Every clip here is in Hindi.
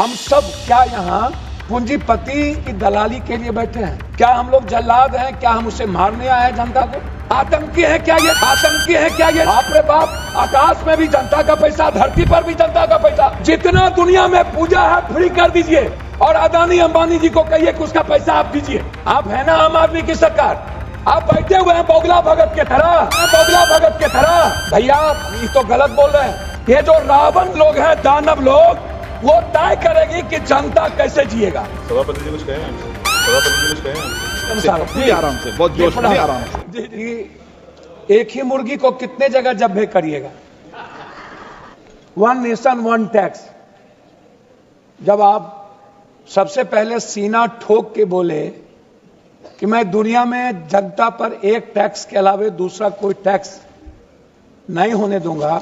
हम सब क्या यहाँ पूंजीपति की दलाली के लिए बैठे हैं? क्या हम लोग जल्लाद हैं? क्या हम उसे मारने आए हैं जनता को? आतंकी है क्या ये? आतंकी है क्या ये? बाप रे बाप, आकाश में भी जनता का पैसा, धरती पर भी जनता का पैसा। जितना दुनिया में पूजा है फ्री कर दीजिए और अदानी अंबानी जी को कहिए कि उसका पैसा आप दीजिए। आप है ना आम आदमी की सरकार, आप बैठे हुए हैं बोगला भगत के तरह, बोगला भगत के तरह। भैया ये तो गलत बोल रहे हैं। ये जो रावण लोग हैं, दानव लोग, वो तय करेगी कि जनता कैसे जिएगा। सभापति जी कुछ कहें हमसे, सभापति जी कुछ कहें हमसे। जी आराम से, बहुत जोश में आराम से। एक ही मुर्गी को कितने जगह जब्बे करिएगा? One nation one tax. जब आप सबसे पहले सीना ठोक के बोले कि मैं दुनिया में जनता पर एक टैक्स के अलावे दूसरा कोई टैक्स नहीं होने दूंगा,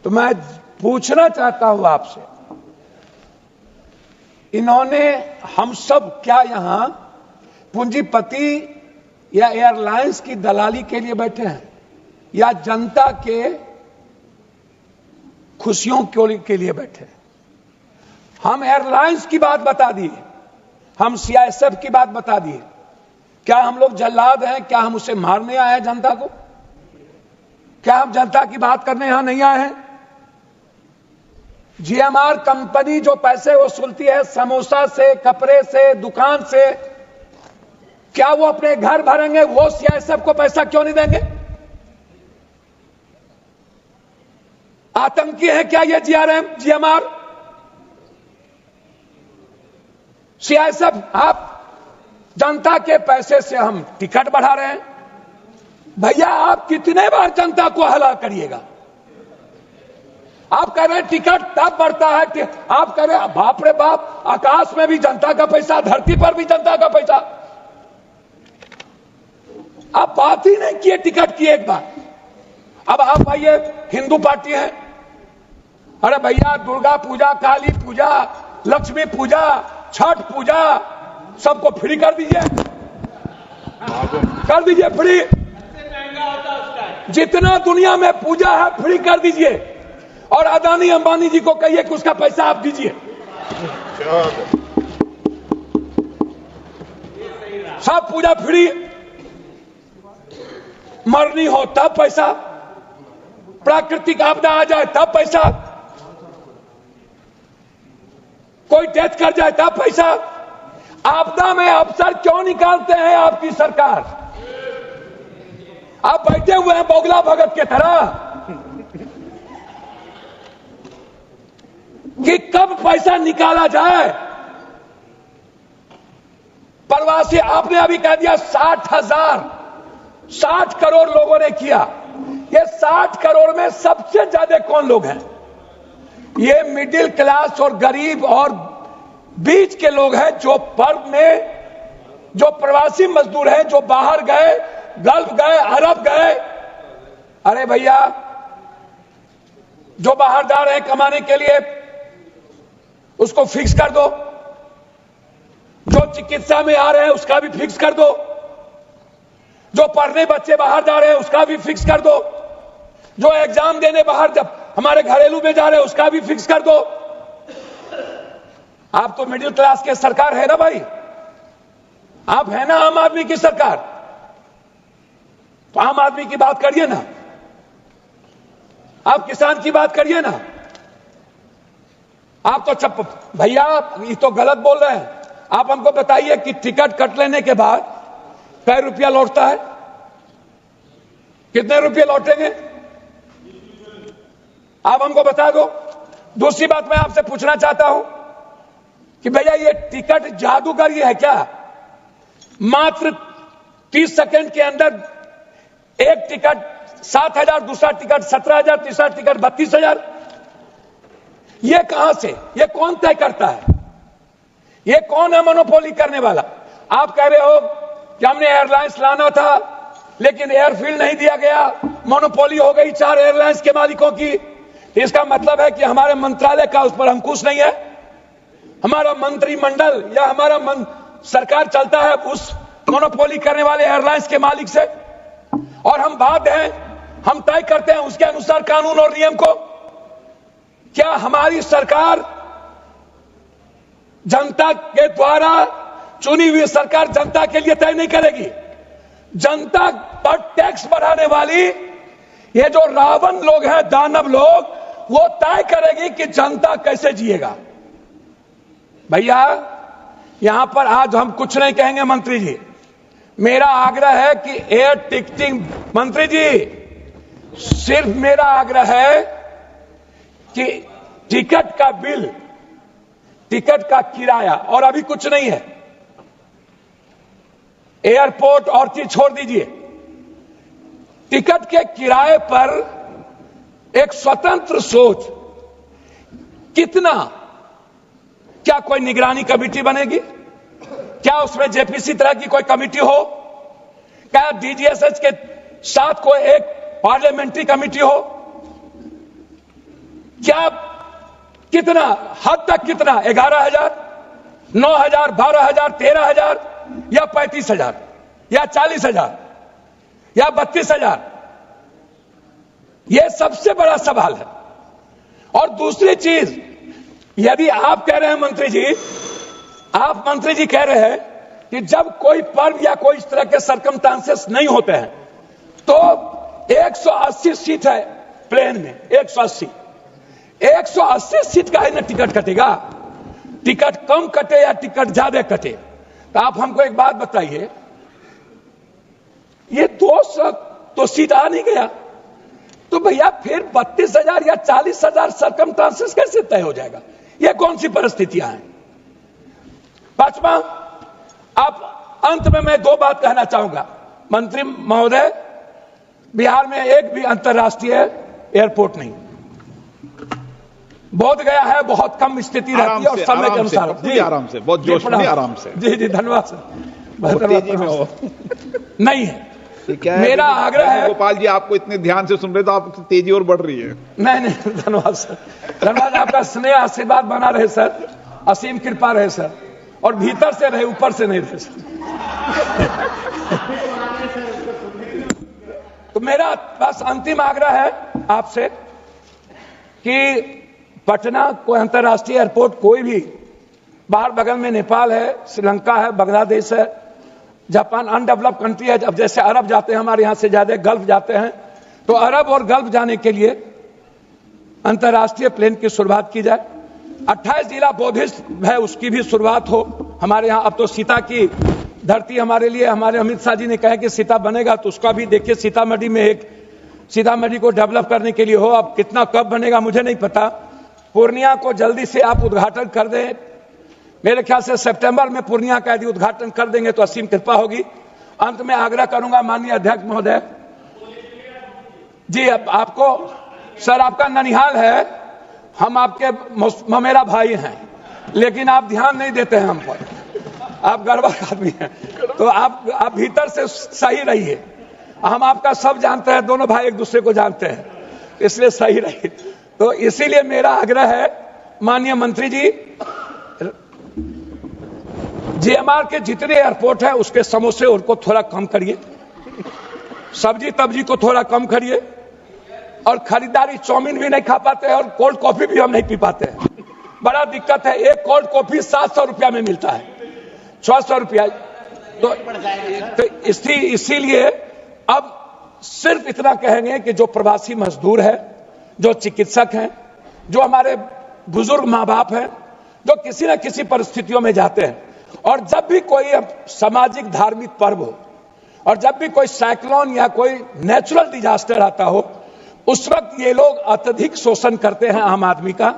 तो मैं पूछना चाहता हूं आपसे, इन्होंने हम सब क्या यहां पूंजीपति या एयरलाइंस की दलाली के लिए बैठे हैं या जनता के खुशियों के लिए बैठे हैं? हम एयरलाइंस की बात बता दिए, हम सीआईएसएफ की बात बता दिए। क्या हम लोग जल्लाद हैं? क्या हम उसे मारने आए हैं जनता को? क्या हम जनता की बात करने यहां नहीं आए हैं? जीएमआर कंपनी जो पैसे वसूलती है समोसा से, कपड़े से, दुकान से, क्या वो अपने घर भरेंगे? वो सीआईएसएफ को पैसा क्यों नहीं देंगे? आतंकी है क्या ये जीएमआर? सीआईएसएफ, आप जनता के पैसे से हम टिकट बढ़ा रहे हैं। भैया आप कितने बार जनता को हला करिएगा? आप कह रहे हैं टिकट तब बढ़ता है, आप कह रहे हैं बाप रे बाप, आकाश में भी जनता का पैसा, धरती पर भी जनता का पैसा। आप बात ही नहीं किए टिकट की एक बार। अब आप आइए, हिंदू पार्टी है, अरे भैया दुर्गा पूजा, काली पूजा, लक्ष्मी पूजा, छठ पूजा सबको फ्री कर दीजिए, कर दीजिए फ्री। जितना दुनिया में पूजा है फ्री कर दीजिए और अदानी अंबानी जी को कहिए कि उसका पैसा आप दीजिए। सब पूजा फ्री, मरनी हो तब पैसा, प्राकृतिक आपदा आ जाए तब पैसा, कोई डेथ कर जाए तब पैसा। आपदा में अफसर क्यों निकालते हैं आपकी सरकार? आप बैठे हुए हैं बोगला भगत के तरह कि कब पैसा निकाला जाए। प्रवासी आपने अभी कह दिया 60 करोड़ लोगों ने किया। ये 60 करोड़ में सबसे ज्यादा कौन लोग हैं? ये मिडिल क्लास और गरीब और बीच के लोग हैं, जो पर्व में जो प्रवासी मजदूर हैं, जो बाहर गए, गल्फ गए, अरब गए। अरे भैया जो बाहर जा रहे हैं कमाने के लिए उसको फिक्स कर दो, जो चिकित्सा में आ रहे हैं उसका भी फिक्स कर दो, जो पढ़ने बच्चे बाहर जा रहे हैं उसका भी फिक्स कर दो, जो एग्जाम देने बाहर जब हमारे घरेलू में जा रहे हैं उसका भी फिक्स कर दो। आप तो मिडिल क्लास के सरकार है ना भाई, आप है ना आम आदमी की सरकार, तो आम आदमी की बात करिए ना, आप किसान की बात करिए ना। आप तो चप भैया ये तो गलत बोल रहे हैं। आप हमको बताइए कि टिकट कट लेने के बाद कै रुपया लौटता है? कितने रुपये लौटेंगे आप हमको बता दो। दूसरी बात मैं आपसे पूछना चाहता हूं कि भैया ये टिकट जादूगरी है क्या? मात्र 30 सेकंड के अंदर एक टिकट 7,000, दूसरा टिकट 17,000, तीसरा टिकट 32,000। ये कहां से, ये कौन तय करता है? ये कौन है मोनोपोली करने वाला? आप कह रहे हो कि हमने एयरलाइंस लाना था लेकिन एयरफील्ड नहीं दिया गया, मोनोपोली हो गई 4 एयरलाइंस के मालिकों की। इसका मतलब है कि हमारे मंत्रालय का उस पर अंकुश नहीं है, हमारा मंत्रिमंडल या हमारा सरकार चलता है उस मोनोपोली करने वाले एयरलाइंस के मालिक से, और हम बाध्य हैं, हम तय करते हैं उसके अनुसार कानून और नियम को। क्या हमारी सरकार जनता के द्वारा चुनी हुई सरकार जनता के लिए तय नहीं करेगी। जनता पर टैक्स बढ़ाने वाली ये जो रावण लोग हैं, दानव लोग, वो तय करेगी कि जनता कैसे जिएगा। भैया यहां पर आज हम कुछ नहीं कहेंगे मंत्री जी, मेरा आग्रह है कि एयर टिकटिंग, मंत्री जी सिर्फ मेरा आग्रह है कि टिकट का बिल, टिकट का किराया, और अभी कुछ नहीं है, एयरपोर्ट और चीज छोड़ दीजिए, टिकट के किराए पर एक स्वतंत्र सोच, कितना, क्या कोई निगरानी कमेटी बनेगी? क्या उसमें जेपीसी तरह की कोई कमेटी हो? क्या डीजीएसएच के साथ कोई एक पार्लियामेंट्री कमेटी हो? क्या, कितना, हद तक कितना? 11,000, 9,000, 12,000, 13,000 या 35,000 या 40,000 या 32,000? यह सबसे बड़ा सवाल है। और दूसरी चीज, यदि आप कह रहे हैं मंत्री जी, आप मंत्री जी कह रहे हैं कि जब कोई पर्व या कोई इस तरह के सर्कमस्टांसेस नहीं होते हैं तो 180 सीट है प्लेन में, 180 सीट का है ना टिकट कटेगा? टिकट कम कटे या टिकट ज्यादा कटे? तो आप हमको एक बात बताइए, ये 200 तो सीट आ नहीं गया, तो भैया फिर 32,000 या 40,000 सर्कमस्टांसेस कैसे तय हो जाएगा? ये कौन सी परिस्थितियां हैं? पांचवा, आप अंत में मैं 2 बात कहना चाहूंगा मंत्री महोदय, बिहार में एक भी अंतर्राष्ट्रीय एयरपोर्ट नहीं, बोध गया है बहुत कम स्थिति रहती है और समय के अनुसार। जी आराम से, बहुत जोश में, आराम से। जी जी धन्यवाद सर। नहीं है, मेरा आग्रह है। गोपाल जी आपको इतने ध्यान से सुन रहे तो आप तेजी और बढ़ रही है। नहीं, धन्यवाद सर, धन्यवाद। आपका स्नेह आशीर्वाद बना रहे सर, असीम कृपा रहे सर, और भीतर से रहे, ऊपर से नहीं रहे सर। तो मेरा बस अंतिम आग्रह है आपसे कि पटना कोई अंतर्राष्ट्रीय एयरपोर्ट कोई भी, बाहर बगल में नेपाल है, श्रीलंका है, बांग्लादेश है, जापान अनडेवलप्ड कंट्री है। अब जैसे अरब जाते हैं हमारे यहां से ज्यादा गल्फ जाते हैं, तो अरब और गल्फ जाने के लिए अंतर्राष्ट्रीय प्लेन की शुरुआत की जाए। 28 जिला बौद्धिस्ट है, उसकी भी शुरुआत हो हमारे यहां। अब तो सीता की धरती हमारे लिए, हमारे अमित शाह जी ने कहा कि सीता बनेगा, तो उसका भी देखिए सीतामढ़ी में एक, सीतामढ़ी को डेवलप करने के लिए हो। अब कितना कब बनेगा मुझे नहीं पता। पूर्णिया को जल्दी से आप उद्घाटन कर दें, मेरे ख्याल से सितंबर में पूर्णिया का यदि उद्घाटन कर देंगे तो असीम कृपा होगी। अंत में आग्रह करूंगा माननीय अध्यक्ष महोदय जी, अब आपको सर, आपका ननिहाल है, हम आपके ममेरा भाई हैं, लेकिन आप ध्यान नहीं देते हैं हम पर, आप गड़बड़ आदमी हैं, तो आप भीतर से सही रहिए। हम आपका सब जानते हैं, दोनों भाई एक दूसरे को जानते हैं, इसलिए सही रहिए। तो इसीलिए मेरा आग्रह है माननीय मंत्री जी, जीएमआर के जितने एयरपोर्ट है उसके समोसे उनको थोड़ा कम करिए, सब्जी तब्जी को थोड़ा कम करिए, और खरीदारी चाउमीन भी नहीं खा पाते हैं और कोल्ड कॉफी भी हम नहीं पी पाते हैं, बड़ा दिक्कत है। एक कोल्ड कॉफी 700 रुपया में मिलता है, 600 रुपया। तो इसीलिए अब सिर्फ इतना कहेंगे कि जो प्रवासी मजदूर है, जो चिकित्सक हैं, जो हमारे बुजुर्ग माँ बाप हैं, जो किसी न किसी परिस्थितियों में जाते हैं, और जब भी कोई सामाजिक धार्मिक पर्व हो, और जब भी कोई साइक्लोन या कोई नेचुरल डिजास्टर आता हो, उस वक्त ये लोग अत्यधिक शोषण करते हैं आम आदमी का।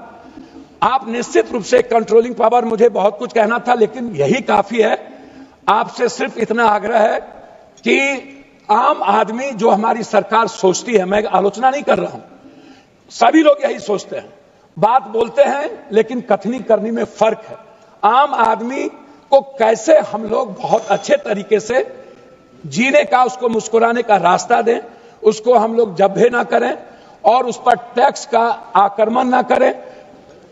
आप निश्चित रूप से कंट्रोलिंग पावर, मुझे बहुत कुछ कहना था लेकिन यही काफी है। आपसे सिर्फ इतना आग्रह है कि आम आदमी जो हमारी सरकार सोचती है, मैं आलोचना नहीं कर रहा हूं, सभी लोग यही सोचते हैं, बात बोलते हैं लेकिन कथनी करनी में फर्क है। आम आदमी को कैसे हम लोग बहुत अच्छे तरीके से जीने का, उसको मुस्कुराने का रास्ता दें, उसको हम लोग जब्बे ना करें और उस पर टैक्स का आक्रमण ना करें,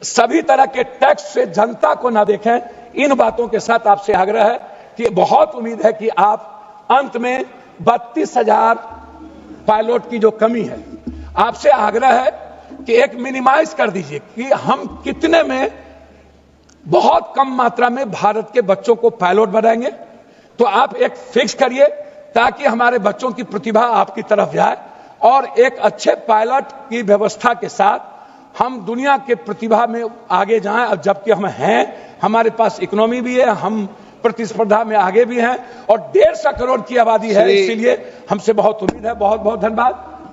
सभी तरह के टैक्स से जनता को ना देखें। इन बातों के साथ आपसे आग्रह है कि बहुत उम्मीद है कि आप अंत में 32,000 पायलट की जो कमी है, आपसे आग्रह है कि एक मिनिमाइज कर दीजिए कि हम कितने में बहुत कम मात्रा में भारत के बच्चों को पायलट बनाएंगे। तो आप एक फिक्स करिए ताकि हमारे बच्चों की प्रतिभा आपकी तरफ जाए और एक अच्छे पायलट की व्यवस्था के साथ हम दुनिया के प्रतिभा में आगे जाएं। अब जबकि हम हैं, हमारे पास इकोनॉमी भी है, हम प्रतिस्पर्धा में आगे भी हैं और 150 करोड़ की आबादी है, इसीलिए हमसे बहुत उम्मीद है। बहुत बहुत धन्यवाद।